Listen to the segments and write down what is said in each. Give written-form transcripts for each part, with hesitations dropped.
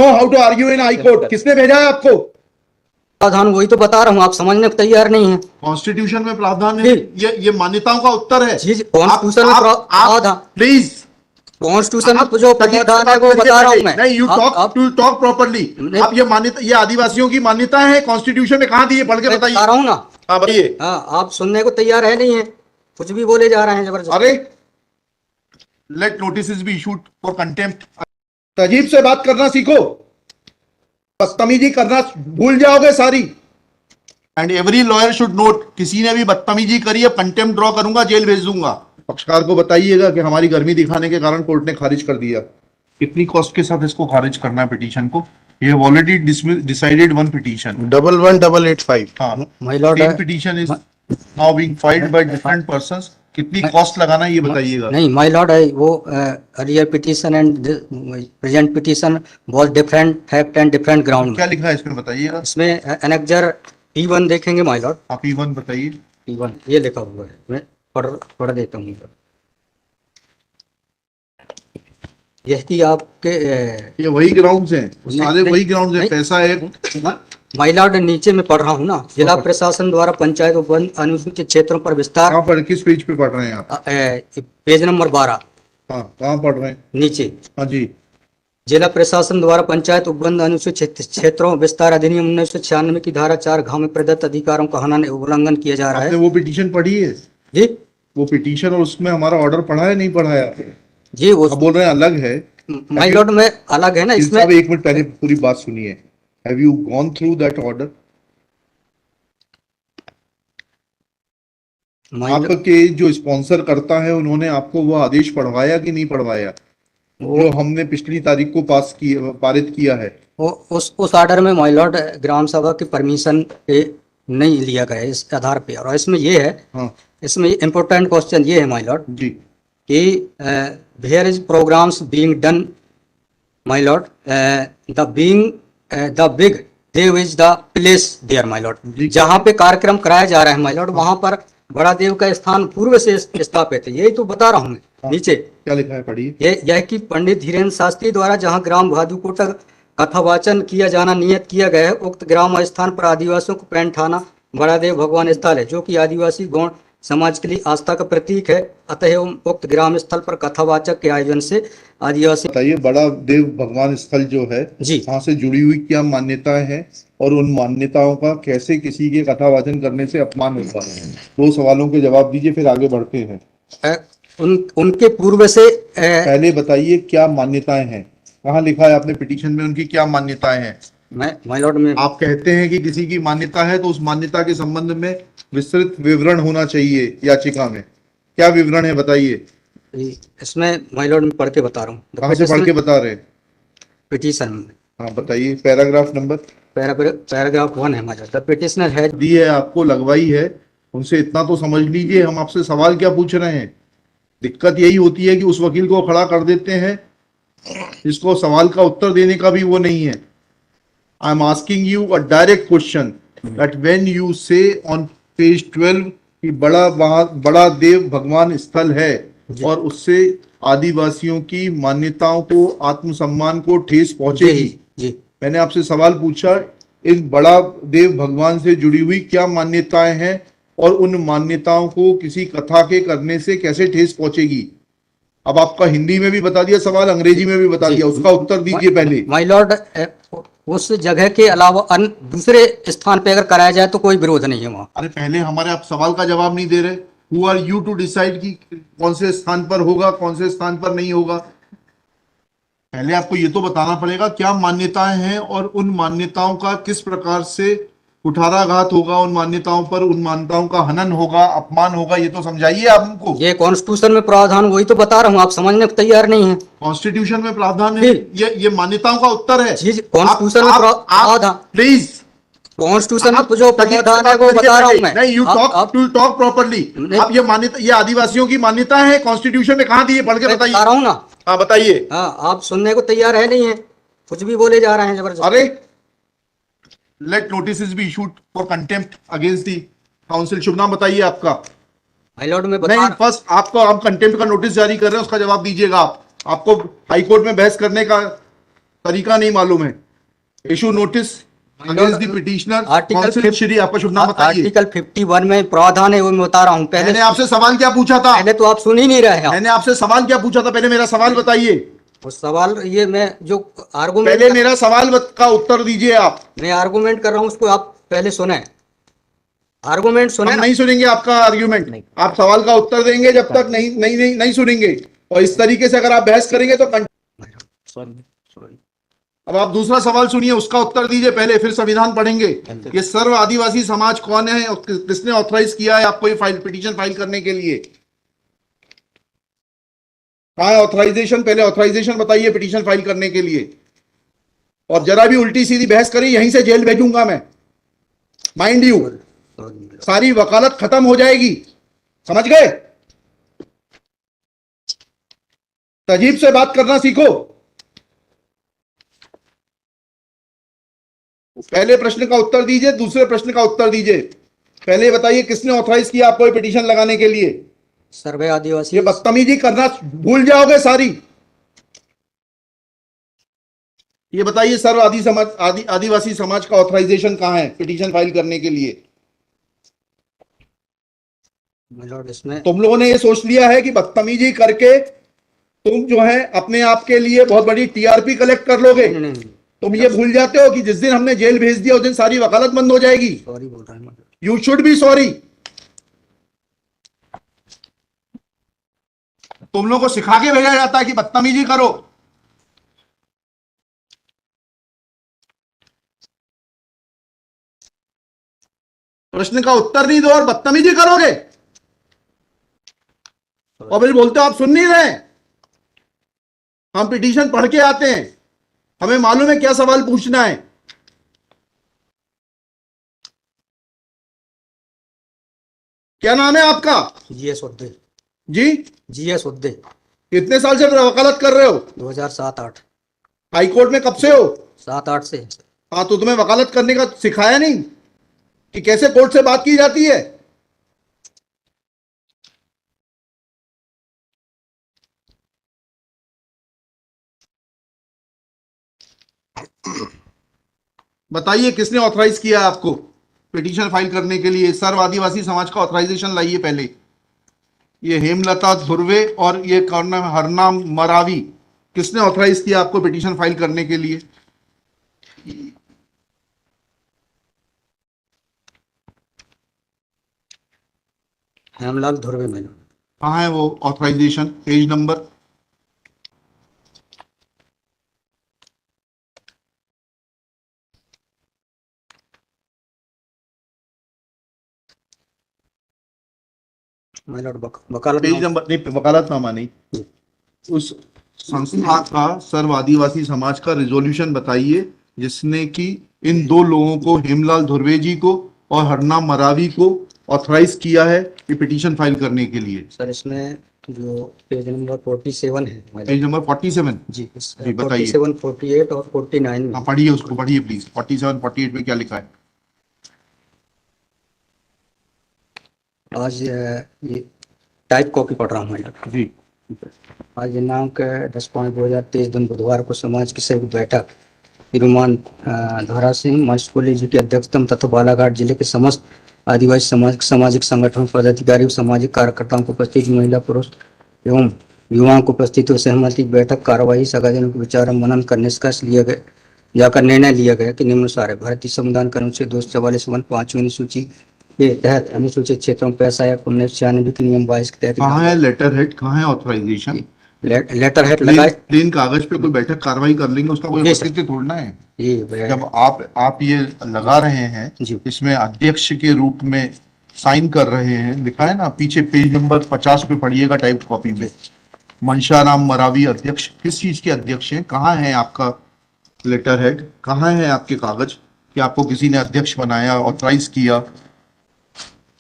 No how to argue in high court. किसने भेजा है आपको? प्रावधान वही तो बता रहा हूँ, आप समझने को तैयार नहीं है। कॉन्स्टिट्यूशन में प्रावधान है, ये मान्यताओं का उत्तर है। जी, कॉन्स्टिट्यूशन में प्रावधान, प्लीज कॉन्स्टिट्यूशन में जो प्रावधान है वो बता रहा हूँ मैं। नहीं, यू टॉक प्रॉपर्ली। आप ये मान्यता, ये आदिवासियों की मान्यता है, कॉन्स्टिट्यूशन में कहाँ दी है? पढ़ के बताइए। बता रहा हूँ ना। हाँ बताइए। हाँ, आप सुनने को तैयार है नहीं है, कुछ भी बोले जा रहे हैं जबरदस्त। अरे let notice be issued for contempt. तजीब से बात करना सीखो, बदतमीजी करना भूल जाओगे सारी। And every lawyer should note, किसी ने भी बदतमीजी करी है, कंटेम्प्ट ड्रॉ करूंगा, जेल भेज दूंगा। पक्षकार को बताइएगा कि हमारी गर्मी दिखाने के कारण कोर्ट ने खारिज कर दिया। कितनी कॉस्ट के साथ इसको खारिज करना है पिटीशन को? ये ऑलरेडी डिसाइडेड वन पिटीशन 11885। हाँ, my Lord, same petition is now being filed by different persons. कितनी कॉस्ट लगाना है ये बताइएगा। नहीं माय लॉर्ड, वो earlier petition and present petition was different fact and different ground. क्या लिखा है इसमें बताइएगा। इसमें एनेक्जर P1 देखेंगे माय लॉर्ड। आप P1 बताइए। P1 ये लिखा हुआ है, मैं पढ़ देता हूँ। यह कि आपके ये वही ग्राउंड्स हैं, सारे वही ग्राउंड्स हैं। पैसा है माय लॉर्ड, नीचे में पढ़ रहा हूँ ना। जिला प्रशासन द्वारा पंचायत वन अनुसूचित क्षेत्रों पर विस्तार। कहाँ पर, किस पेज पे पढ़ रहे हैं आप? Page number 12। हाँ, कहाँ पढ़ रहे हैं? नीचे। हाँ जी। जिला प्रशासन द्वारा पंचायत उपबंध अनुसूचित क्षेत्रों विस्तार अधिनियम 1996 की धारा 4 में प्रदत्त अधिकारों का हनन उल्लंघन किया जा रहा है। आपने वो पिटीशन पढ़ी है जी? वो पिटीशन और उसमें हमारा ऑर्डर पढ़ा है, नहीं पढ़ा है? जी, वो बोल रहे हैं अलग है। माय लॉर्ड में अलग है ना इसमें। एक मिनट पहले पूरी बात सुनिए। Have you gone through that order? आपके जो स्पॉन्सर करता है उन्होंने आपको वो आदेश पढ़वाया कि नहीं पढ़वाया, जो हमने पिछली तारीख को पारित किया है? उस ऑर्डर में माय लॉर्ड ग्राम सभा की परमिशन पे नहीं लिया गया इस आधार पे। और इसमें ये है, हाँ, इसमें इम्पोर्टेंट क्वेश्चन ये है माय लॉर्ड जी कि where is programs being done my lord, the big Dev is the place there my lord. जहाँ पे कार्यक्रम कराया जा रहा है माय लॉर्ड, वहां पर बड़ा देव का स्थान पूर्व से स्थापित है। यही तो बता रहा हूँ मैं। नीचे क्या लिखा है पढ़िए। यह कि पंडित धीरेन्द्र शास्त्री द्वारा जहां ग्राम भादुकोटा कथावाचन किया जाना नियत किया गया है, उक्त ग्राम स्थान पर आदिवासियों को पैंट थाना बड़ा देव भगवान स्थल है, जो कि आदिवासी गौण समाज के लिए आस्था का प्रतीक है। अतः उक्त ग्राम स्थल पर कथावाचक के आयोजन से आदिवासी। बताइए, बड़ा देव भगवान स्थल जो है जी, वहाँ से जुड़ी हुई क्या मान्यताएं हैं और उन मान्यताओं का कैसे किसी के कथावाचन करने से अपमान होता है? 2 सवालों के जवाब दीजिए, फिर आगे बढ़ते हैं। उनके पूर्व से पहले बताइए क्या मान्यताएं हैं, कहाँ लिखा है आपने पिटीशन में उनकी क्या मान्यताएं हैं? माय लॉर्ड में आप कहते हैं कि किसी की मान्यता है तो उस मान्यता के संबंध में विस्तृत विवरण होना चाहिए याचिका में। क्या विवरण है बताइए। इसमें माय लॉर्ड में पढ़ के बता रहा हूँ। कहाँ से पढ़ के बता रहे हैं? पिटीशन में। हाँ बताइए, पैराग्राफ नंबर। पैराग्राफ 1 है my lord. The petitioner has the है आपको, लगवाई है, उनसे इतना तो समझ लीजिए। हम आपसे सवाल क्या पूछ रहे हैं? दिक्कत यही होती है कि उस वकील को खड़ा कर देते हैं जिसको सवाल का उत्तर देने का भी वो नहीं है। I am asking you a direct question that when you से ऑन पेज 12 कि बड़ा देव भगवान स्थल है और उससे आदिवासियों की मान्यताओं को, आत्मसम्मान को ठेस पहुंचेगी। जी, मैंने आपसे सवाल पूछा, इस बड़ा देव भगवान से जुड़ी हुई क्या मान्यताएं हैं और उन मान्यताओं को किसी कथा के करने से कैसे ठेस पहुंचेगी? अब आपका हिंदी में भी बता दिया सवाल, अंग्रेजी में भी बता दिया, उसका उत्तर दीजिए पहले। माय लॉर्ड, उस जगह के अलावा दूसरे स्थान पे अगर कराया जाए तो कोई विरोध नहीं है वहाँ। अरे पहले हमारे आप सवाल का जवाब नहीं दे रहे। Who are you to decide कि कौन से स्थान पर होगा, कौन से स्थान पर नहीं होगा? पहले आपको ये तो बताना पड़ेगा क्या मान्यताएं हैं और उन मान्यताओं का किस प्रकार से कुठाराघात होगा, उन मान्यताओं पर, उन मान्यताओं का हनन होगा, अपमान होगा, ये तो समझाइए आप हमको। ये कॉन्स्टिट्यूशन में प्रावधान वही तो बता रहा हूँ, आप समझने को तैयार नहीं है। कॉन्स्टिट्यूशन में प्रावधान है, ये मान्यताओं का उत्तर है। कॉन्स्टिट्यूशन में प्रावधान, प्लीज कॉन्स्टिट्यूशन में जो प्रावधान है वो बता रहा हूँ मैं। नहीं, यू टॉक प्रॉपर्ली। आप ये मान्यता, ये आदिवासियों की मान्यता है, कॉन्स्टिट्यूशन में कहाँ दी है? पढ़ के बताइए। बता रहा हूँ ना। हाँ बताइए। हाँ, आप सुनने को तैयार है नहीं है, कुछ भी बोले जा रहे हैं जबरदस्त। अरे let notice be issued for contempt against the council. शुभ नाम बताइए आपका। माय लॉर्ड में नहीं, फर्स्ट आपको, हम कंटेम्प्ट का नोटिस जारी कर रहे हैं, उसका जवाब दीजिएगा आप। आपको हाईकोर्ट में बहस करने का तरीका नहीं मालूम है। Issue notice against the petitioner. Article Shri आपका शुभ नाम बताइए। आर्टिकल 51 में प्रावधान है, वो मैं बता रहा हूँ। मैंने आपसे सवाल क्या पूछा था? पहले तो आप सुन ही नहीं रहे हैं। मैंने आपसे सवाल क्या पूछा था? पहले मेरा सवाल बताइए। वो सवाल ये मैं जो आर्गूमेंट पहले मेरा सवाल का उत्तर दीजिए आप। मैं आर्गूमेंट कर रहा हूँ उसको आप पहले सुने। आर्गूमेंट सुने हम ना। नहीं सुनेंगे आपका आर्ग्यूमेंट। नहीं। आप सवाल का उत्तर देंगे जब तक नहीं सुनेंगे। और इस तरीके से अगर आप बहस करेंगे तो सॉरी। अब आप दूसरा सवाल सुनिए, उसका उत्तर दीजिए पहले, फिर संविधान पढ़ेंगे। ये सर्व आदिवासी समाज कौन है और किसने ऑथराइज किया है आपको ये पिटीशन फाइल करने के लिए? कहाँ है ऑथराइजेशन? पहले ऑथराइजेशन बताइए पिटीशन फाइल करने के लिए। और जरा भी उल्टी सीधी बहस करी यहीं से जेल भेजूंगा मैं, माइंड यू। सारी वकालत खत्म हो जाएगी, समझ गए? तजीब से बात करना सीखो। पहले प्रश्न का उत्तर दीजिए, दूसरे प्रश्न का उत्तर दीजिए। पहले बताइए किसने ऑथराइज किया आपको ये पिटीशन लगाने के लिए? सर्वे आदिवासी। ये बदतमीजी करना भूल जाओगे सारी। ये बताइए सर्व आदिवासी समाज का ऑथराइजेशन कहां है पिटीशन फाइल करने के लिए? इसमें तुम लोगों ने ये सोच लिया है कि बदतमीजी करके तुम जो है अपने आप के लिए बहुत बड़ी टीआरपी कलेक्ट कर लोगे। नहीं। तुम ये भूल जाते हो कि जिस दिन हमने जेल भेज दिया उस दिन सारी वकालत बंद हो जाएगी। सॉरी बोल रहा हूँ। You should be sorry. तुम लोगों को सिखा के भेजा जाता है कि बदतमीजी करो। प्रश्न का उत्तर नहीं दो और बदतमीजी करोगे और फिर बोलते हो आप सुन नहीं रहे। हम पिटीशन पढ़ के आते हैं, हमें मालूम है क्या सवाल पूछना है। क्या नाम है आपका? जीएस उद्दे। जी जीएस उद्दे। कितने साल से वकालत कर रहे हो? 2007-8। हाई कोर्ट में कब से हो? 7-8 से। हाँ, तो तुम्हें वकालत करने का सिखाया नहीं कि कैसे कोर्ट से बात की जाती है? बताइए किसने ऑथराइज किया आपको पिटीशन फाइल करने के लिए? सर्व आदिवासी समाज का ऑथराइजेशन लाइए पहले। ये हेमलता धुर्वे और ये कौन नाम है, हरनाम मरावी, किसने ऑथराइज किया आपको पिटीशन फाइल करने के लिए? हेमलाल धुर्वे में। कहाँ है वो authorization? Page number. Page number नहीं, वकालतनामा नहीं। उस संस्था का सर्व आदिवासी समाज का रिजोल्यूशन बताइए जिसने कि इन दो लोगों को, हेमलाल धुर्वे जी को और हरनाम मरावी को, ऑथराइज किया है कि पिटीशन फाइल करने के लिए। सर इसमें जो पेज नंबर 47 है। पेज नंबर 47 जी बताइए। 47, 48 और 49 में। हाँ पढ़िए, उसको पढ़िए प्लीज। 47, 48 में क्या लिखा है? आज ये टाइप कॉपी पढ़ रहा हूँ मैं जी। आज दिनांक 10/5/2023 दिन बुधवार को समाज की संयुक्त बैठक श्रीमान धारा सिंह मस्कोली जी की अध्यक्षता तथा बालाघाट जिले के समस्त आदिवासी सामाजिक संगठन पदाधिकारी और सामाजिक कार्यकर्ताओं को उपस्थित महिला पुरुष एवं युवाओं को उपस्थित हो सहमति बैठक कार्यवाही सगाजनों को विचार मनन कर निष्कर्ष लिया गया जाकर निर्णय लिया गया कि निम्नानुसार है। भारतीय संविधान के अनुच्छेद 244 अनुसूची के तहत अनुसूचित क्षेत्रों में पैसा या 1996 के नियम 22 के तहत कहाँ है लेटर हेड? कहाँ है ऑथराइजेशन? लेटर हेड लगाए। प्लेन कागज पे कोई बैठक कार्रवाई कर लेंगे, उसका कोई औचित्य थोड़ना है। जब आप ये लगा रहे हैं, इसमें अध्यक्ष के रूप में साइन कर रहे हैं, लिखा है ना पीछे पेज नंबर 50 पे पढ़िएगा टाइप कॉपी में, मनशाराम मरावी अध्यक्ष। किस चीज के अध्यक्ष हैं? कहाँ है आपका लेटर हेड? कहाँ है आपके कागज कि आपको किसी ने अध्यक्ष बनाया, ऑथराइज किया?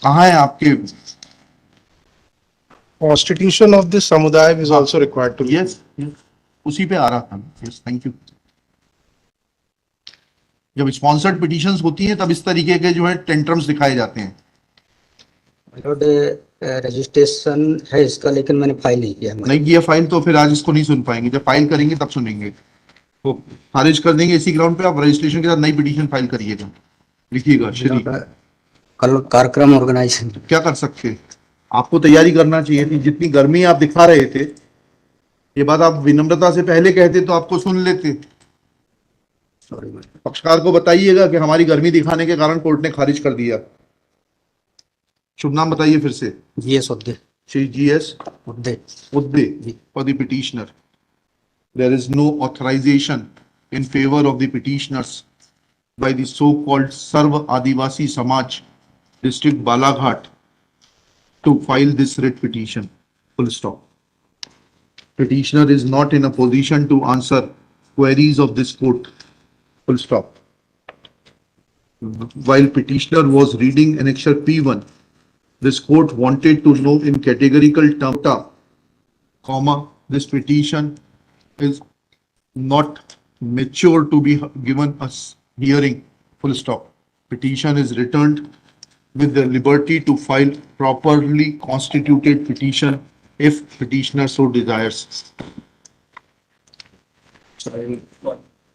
कहाँ है आपके? Constitution of this samudaya is also required to be. Yes, उसी पे आ रहा था। Yes, thank you. जब स्पॉन्सर्ड पिटीशंस होती हैं तब इस तरीके के जो है टेंट्रम्स दिखाए जाते हैं। रजिस्ट्रेशन है इसका, लेकिन मैंने फाइल नहीं किया। नहीं किया फाइल तो फिर आज इसको नहीं सुन पाएंगे, जब फाइल करेंगे तब सुनेंगे। वो खारिज कर देंगे इसी ग्राउंड पे, आप रजिस्ट्रेशन के साथ नई पिटीशन फाइल करिएगा, लिखिएगा श्री। कल कार्यक्रम ऑर्गेनाइज क्या कर सकते हैं, आपको तैयारी करना चाहिए थी, जितनी गर्मी आप दिखा रहे थे, ये बात आप विनम्रता से पहले कहते तो आपको सुन लेते। सॉरी पक्षकार को बताइएगा कि हमारी गर्मी दिखाने के कारण कोर्ट ने खारिज कर दिया। शुभ नाम बताइए फिर से। G S Udde Shri GS Udde Udde for the petitioner. There is no authorization in favor of the petitioners by the so-called Sarv Adivasi Samaj district Balaghat to file this writ petition. Full stop. Petitioner is not in a position to answer queries of this court. Full stop. While petitioner was reading annexure P1, this court wanted to know in categorical terms, comma, this petition is not mature to be given a hearing, full stop. Petition is returned with the liberty to file properly constituted petition if petitioner so desires.